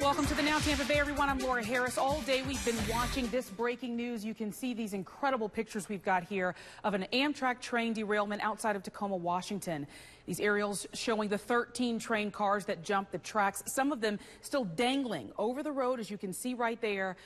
Welcome to the Now Tampa Bay, everyone. I'm Laura Harris. All day we've been watching this breaking news. You can see these incredible pictures we've got here of an Amtrak train derailment outside of Tacoma, Washington. These aerials showing the 13 train cars that jumped the tracks, some of them still dangling over the road, as you can see right there.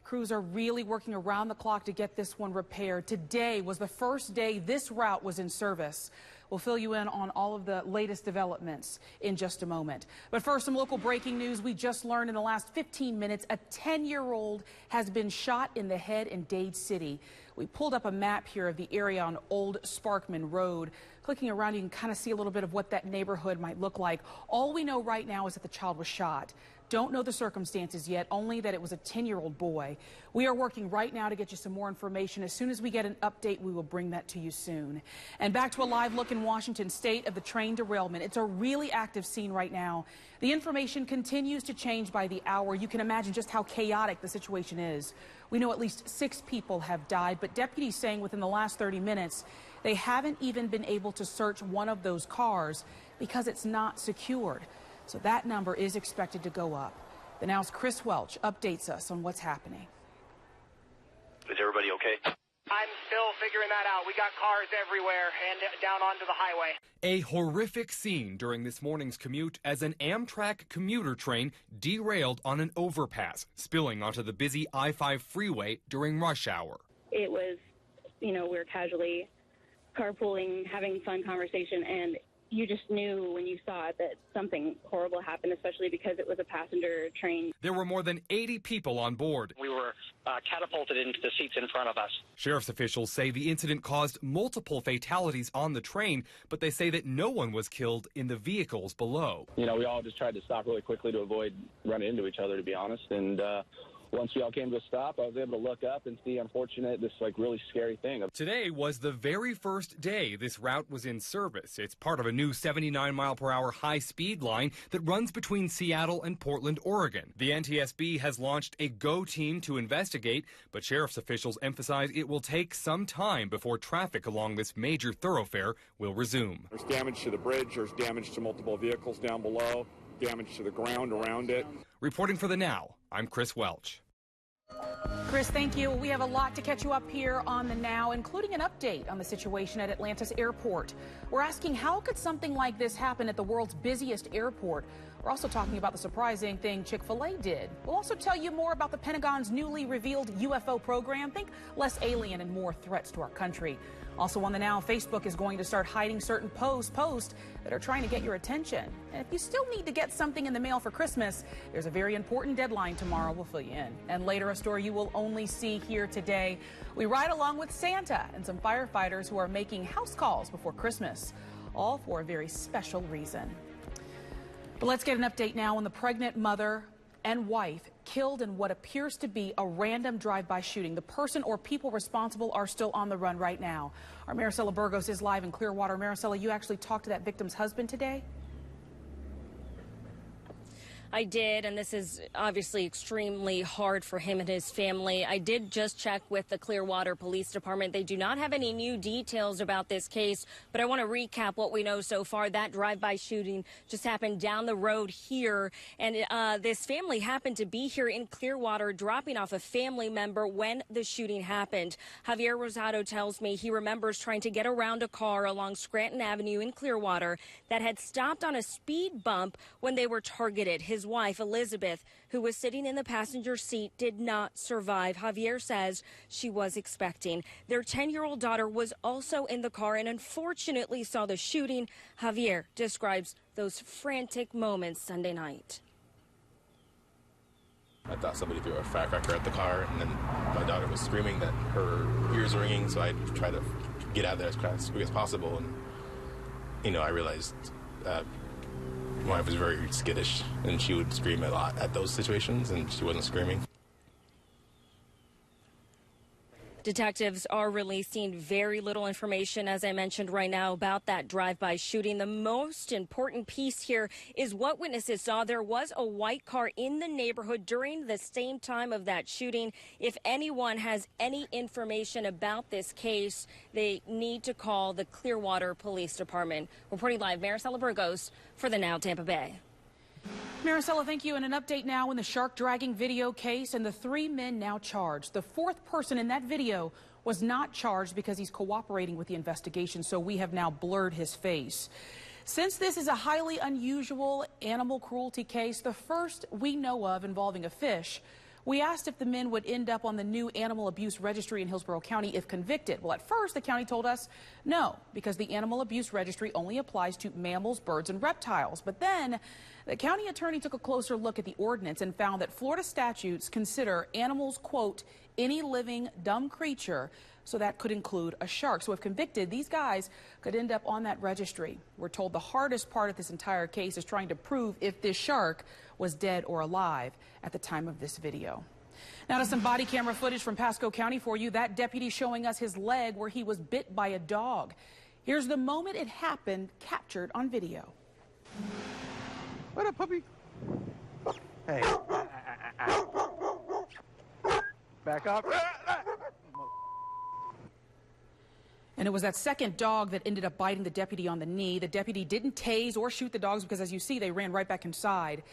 Crews are really working around the clock to get this one repaired. Today was the first day this route was in service. We'll fill you in on all of the latest developments in just a moment. But first, some local breaking news. We just learned in the last 15 minutes a 10-year-old has been shot in the head in Dade City. We pulled up a map here of the area on Old Sparkman Road. Clicking around, you can kind of see a little bit of what that neighborhood might look like. All we know right now is that the child was shot. Don't know the circumstances yet, only that it was a 10-year-old boy. We are working right now to get you some more information. As soon as we get an update, we will bring that to you soon. And back to a live look in Washington State of the train derailment. It's a really active scene right now. The information continues to change by the hour. You can imagine just how chaotic the situation is. We know at least 6 people have died, but deputies saying within the last 30 minutes, they haven't even been able to search one of those cars because it's not secured. So that number is expected to go up. The Now's Chris Welch updates us on what's happening. Is everybody okay? I'm still figuring that out. We got cars everywhere and down onto the highway. A horrific scene during this morning's commute as an Amtrak commuter train derailed on an overpass, spilling onto the busy I-5 freeway during rush hour. It was, we were casually carpooling, having fun conversation, and you just knew when you saw it that something horrible happened, especially because it was a passenger train. There were more than 80 people on board. We were catapulted into the seats in front of us. Sheriff's officials say the incident caused multiple fatalities on the train, but they say that no one was killed in the vehicles below. We all just tried to stop really quickly to avoid running into each other, to be honest. And once we all came to a stop, I was able to look up and see, this really scary thing. Today was the very first day this route was in service. It's part of a new 79-mile-per-hour high-speed line that runs between Seattle and Portland, Oregon. The NTSB has launched a GO team to investigate, but sheriff's officials emphasize it will take some time before traffic along this major thoroughfare will resume. There's damage to the bridge, there's damage to multiple vehicles down below, damage to the ground around it. Reporting for the Now, I'm Chris Welch. Chris, thank you. We have a lot to catch you up here on the Now, including an update on the situation at Atlanta's airport. We're asking, how could something like this happen at the world's busiest airport? We're also talking about the surprising thing Chick-fil-A did. We'll also tell you more about the Pentagon's newly revealed UFO program. Think less alien and more threats to our country. Also on the Now, Facebook is going to start hiding certain posts that are trying to get your attention. And if you still need to get something in the mail for Christmas, there's a very important deadline tomorrow. We'll fill you in. And later, a story you will only see here today. We ride along with Santa and some firefighters who are making house calls before Christmas, all for a very special reason. But let's get an update now on the pregnant mother and wife killed in what appears to be a random drive-by shooting. The person or people responsible are still on the run right now. Our Maricela Burgos is live in Clearwater. Maricela, you actually talked to that victim's husband today? I did, and this is obviously extremely hard for him and his family. I did just check with the Clearwater Police Department. They do not have any new details about this case, but I want to recap what we know so far. That drive-by shooting just happened down the road here, and this family happened to be here in Clearwater dropping off a family member when the shooting happened. Javier Rosado tells me he remembers trying to get around a car along Scranton Avenue in Clearwater that had stopped on a speed bump when they were targeted. His wife, Elizabeth, who was sitting in the passenger seat, did not survive. Javier says she was expecting. Their 10-year-old daughter was also in the car and unfortunately saw the shooting. Javier describes those frantic moments Sunday night. I thought somebody threw a firecracker at the car, and then my daughter was screaming that her ears were ringing, so I tried to get out of there as quickly as possible. And, I realized my wife was very skittish, and she would scream a lot at those situations, and she wasn't screaming. Detectives are releasing very little information, as I mentioned right now, about that drive-by shooting. The most important piece here is what witnesses saw. There was a white car in the neighborhood during the same time of that shooting. If anyone has any information about this case, they need to call the Clearwater Police Department. Reporting live, Maricela Burgos for the Now Tampa Bay. Maricela, thank you. And an update now in the shark dragging video case and the 3 men now charged. The 4th person in that video was not charged because he's cooperating with the investigation, so we have now blurred his face. Since this is a highly unusual animal cruelty case, the first we know of involving a fish, we asked if the men would end up on the new animal abuse registry in Hillsborough County if convicted. Well, at first, the county told us no, because the animal abuse registry only applies to mammals, birds, and reptiles. But then the county attorney took a closer look at the ordinance and found that Florida statutes consider animals, quote, any living dumb creature, so that could include a shark. So if convicted, these guys could end up on that registry. We're told the hardest part of this entire case is trying to prove if this shark was dead or alive at the time of this video. Now to some body camera footage from Pasco County for you. That deputy showing us his leg where he was bit by a dog. Here's the moment it happened, captured on video. What up, puppy? Hey. Back up. And it was that second dog that ended up biting the deputy on the knee. The deputy didn't tase or shoot the dogs because, as you see, they ran right back inside.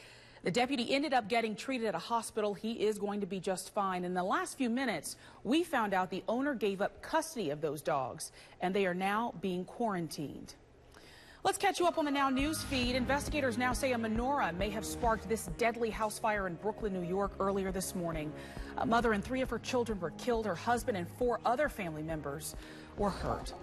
The deputy ended up getting treated at a hospital. He is going to be just fine. In the last few minutes, we found out the owner gave up custody of those dogs, and they are now being quarantined. Let's catch you up on the Now News feed. Investigators now say a menorah may have sparked this deadly house fire in Brooklyn, New York earlier this morning. A mother and 3 of her children were killed. Her husband and 4 other family members were hurt.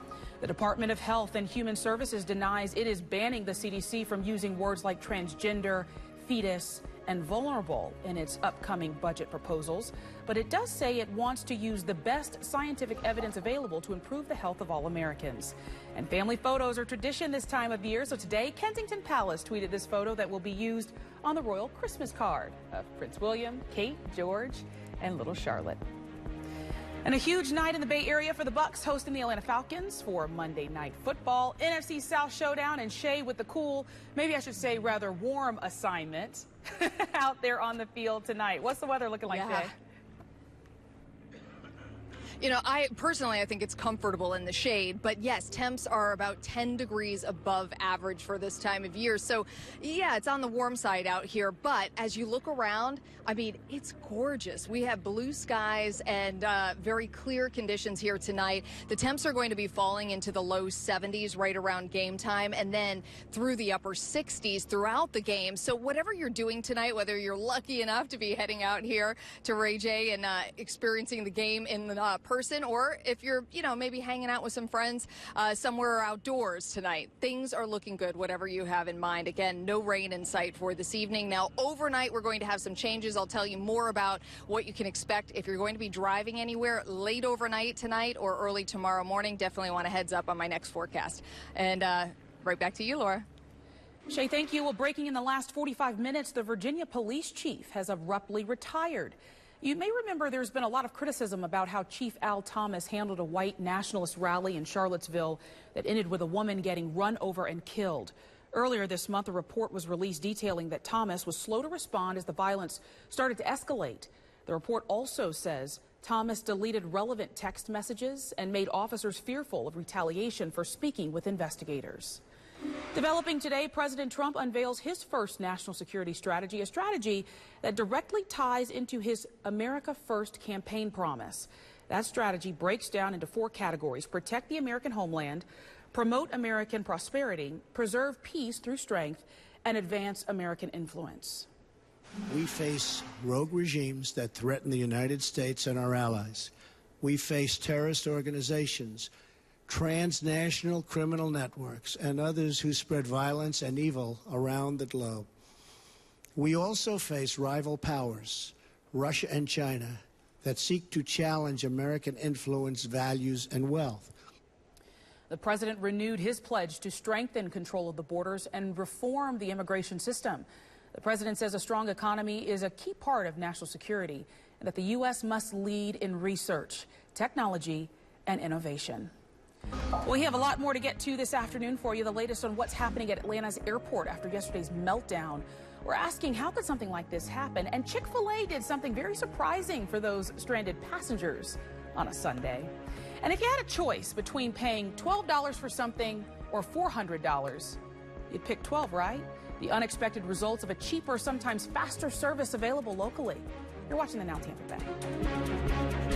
The Department of Health and Human Services denies it is banning the CDC from using words like transgender, fetus, and vulnerable in its upcoming budget proposals, but it does say it wants to use the best scientific evidence available to improve the health of all Americans. And family photos are tradition this time of year, so today Kensington Palace tweeted this photo that will be used on the royal Christmas card of Prince William, Kate, George, and little Charlotte. And a huge night in the Bay Area for the Bucks hosting the Atlanta Falcons for Monday Night Football. NFC South Showdown, and Shay with the cool, maybe I should say rather warm assignment out there on the field tonight. What's the weather looking like, Shay? You know, I think it's comfortable in the shade, but yes, temps are about 10 degrees above average for this time of year. So yeah, it's on the warm side out here, but as you look around, I mean, it's gorgeous. We have blue skies and very clear conditions here tonight. The temps are going to be falling into the low 70s right around game time, and then through the upper 60s throughout the game. So whatever you're doing tonight, whether you're lucky enough to be heading out here to Ray J and experiencing the game in the person, or if you're, you know, maybe hanging out with some friends somewhere outdoors tonight, things are looking good, whatever you have in mind. Again, no rain in sight for this evening. Now, overnight, we're going to have some changes. I'll tell you more about what you can expect if you're going to be driving anywhere late overnight tonight or early tomorrow morning. Definitely want a heads up on my next forecast. And right back to you, Laura. Shay, thank you. Well, breaking in the last 45 minutes, the Virginia police chief has abruptly retired. You may remember there's been a lot of criticism about how Chief Al Thomas handled a white nationalist rally in Charlottesville that ended with a woman getting run over and killed. Earlier this month, a report was released detailing that Thomas was slow to respond as the violence started to escalate. The report also says Thomas deleted relevant text messages and made officers fearful of retaliation for speaking with investigators. Developing today, President Trump unveils his first national security strategy, a strategy that directly ties into his America First campaign promise. That strategy breaks down into 4 categories: protect the American homeland, promote American prosperity, preserve peace through strength, and advance American influence. We face rogue regimes that threaten the United States and our allies. We face terrorist organizations, transnational criminal networks, and others who spread violence and evil around the globe. We also face rival powers, Russia and China, that seek to challenge American influence, values, and wealth. The president renewed his pledge to strengthen control of the borders and reform the immigration system. The president says a strong economy is a key part of national security and that the U.S. must lead in research, technology, and innovation. We have a lot more to get to this afternoon for you. The latest on what's happening at Atlanta's airport after yesterday's meltdown. We're asking, how could something like this happen? And Chick-fil-A did something very surprising for those stranded passengers on a Sunday. And if you had a choice between paying $12 for something or $400, you'd pick 12, right? The unexpected results of a cheaper, sometimes faster service available locally. You're watching the Now Tampa Bay.